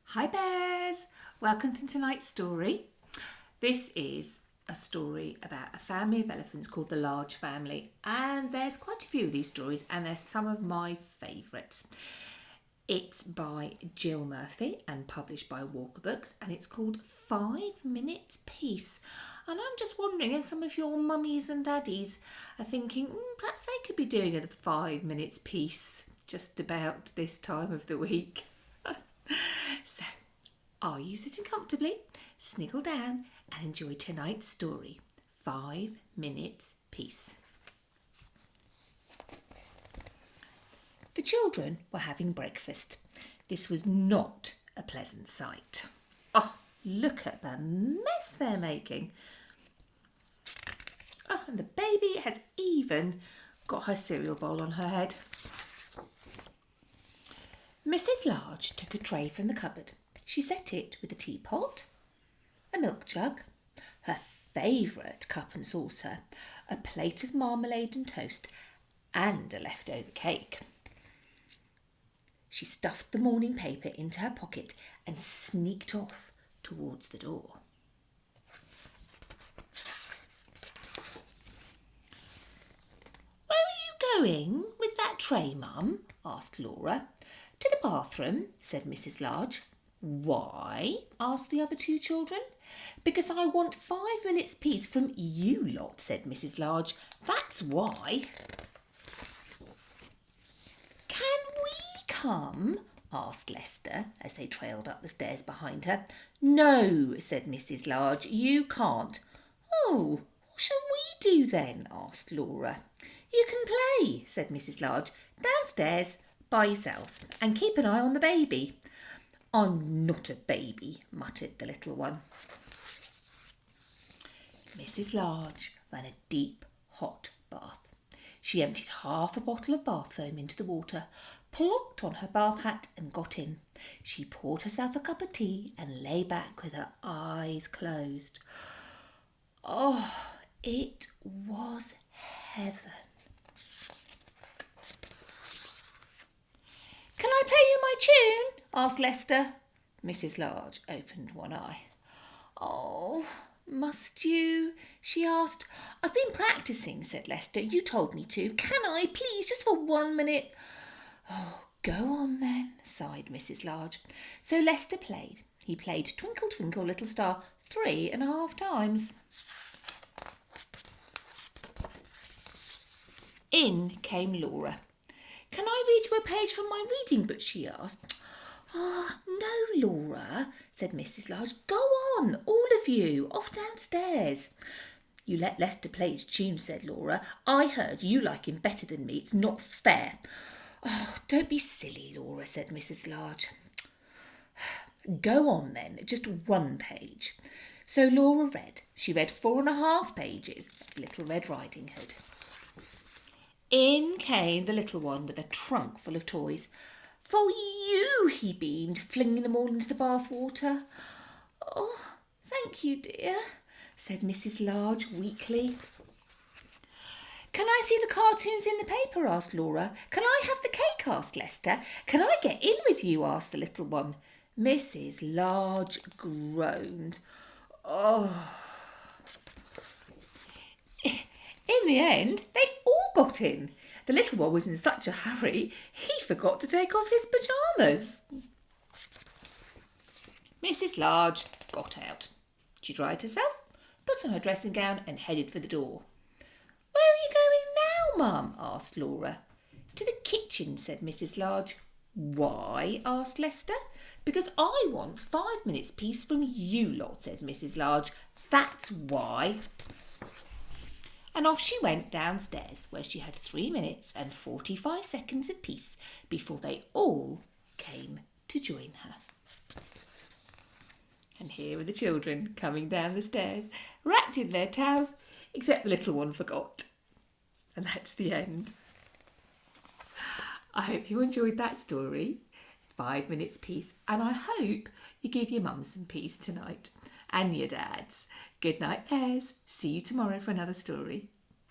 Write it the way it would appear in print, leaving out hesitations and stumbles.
Hi bears! Welcome to tonight's story. This is a story about a family of elephants called the Large Family, and there's quite a few of these stories and they're some of my favourites. It's by Jill Murphy and published by Walker Books, and it's called 5 Minutes Peace. And I'm just wondering if some of your mummies and daddies are thinking perhaps they could be doing a 5 minutes piece just about this time of the week. So, are you sitting comfortably? Sniggle down and enjoy tonight's story. 5 minutes peace. The children were having breakfast. This was not a pleasant sight. Oh, look at the mess they're making. Oh, and the baby has even got her cereal bowl on her head. Mrs. Large took a tray from the cupboard. She set it with a teapot, a milk jug, her favourite cup and saucer, a plate of marmalade and toast, and a leftover cake. She stuffed the morning paper into her pocket and sneaked off towards the door. "Where are you going with that tray, Mum?" asked Laura. "To the bathroom," said Mrs. Large. "Why?" asked the other two children. "Because I want 5 minutes peace from you lot," said Mrs. Large. "That's why." "Can we come?" asked Lester as they trailed up the stairs behind her. "No," said Mrs. Large, "you can't." "Oh, what shall we do then?" asked Laura. "You can play," said Mrs. Large, "downstairs by yourselves, and keep an eye on the baby." "I'm not a baby," muttered the little one. Mrs. Large ran a deep, hot bath. She emptied half a bottle of bath foam into the water, plonked on her bath hat and got in. She poured herself a cup of tea and lay back with her eyes closed. Oh, it was heaven. "Can I play you my tune?" asked Lester. Mrs. Large opened one eye. "Oh, must you?" she asked. "I've been practising," said Lester. "You told me to. Can I, please, just for 1 minute?" "Oh, go on then," sighed Mrs. Large. So Lester played. He played Twinkle, Twinkle, Little Star 3.5 times. In came Laura. "Can I read you a page from my reading book?" she asked. "Oh, no, Laura," said Mrs. Large. "Go on, all of you, off downstairs." "You let Lester play his tune," said Laura. "I heard you like him better than me. It's not fair." "Oh, don't be silly, Laura," said Mrs. Large. "Go on then, just 1 page." So Laura read. She read 4.5 pages of Little Red Riding Hood. In came the little one with a trunk full of toys. "For you," he beamed, flinging them all into the bath water. "Oh, thank you, dear," said Mrs. Large weakly. "Can I see the cartoons in the paper?" asked Laura. "Can I have the cake?" asked Lester. "Can I get in with you?" asked the little one. Mrs. Large groaned. Oh. In the end, they all got in. The little one was in such a hurry, he forgot to take off his pyjamas. Mrs. Large got out. She dried herself, put on her dressing gown and headed for the door. "Where are you going now, Mum?" asked Laura. "To the kitchen," said Mrs. Large. "Why?" asked Lester. "Because I want 5 minutes peace from you lot," says Mrs. Large. "That's why." And off she went downstairs, where she had 3 minutes and 45 seconds of peace before they all came to join her. And here were the children coming down the stairs, wrapped in their towels, except the little one forgot. And that's the end. I hope you enjoyed that story, 5 minutes peace, and I hope you give your mum some peace tonight, and your dads. Good night, bears. See you tomorrow for another story.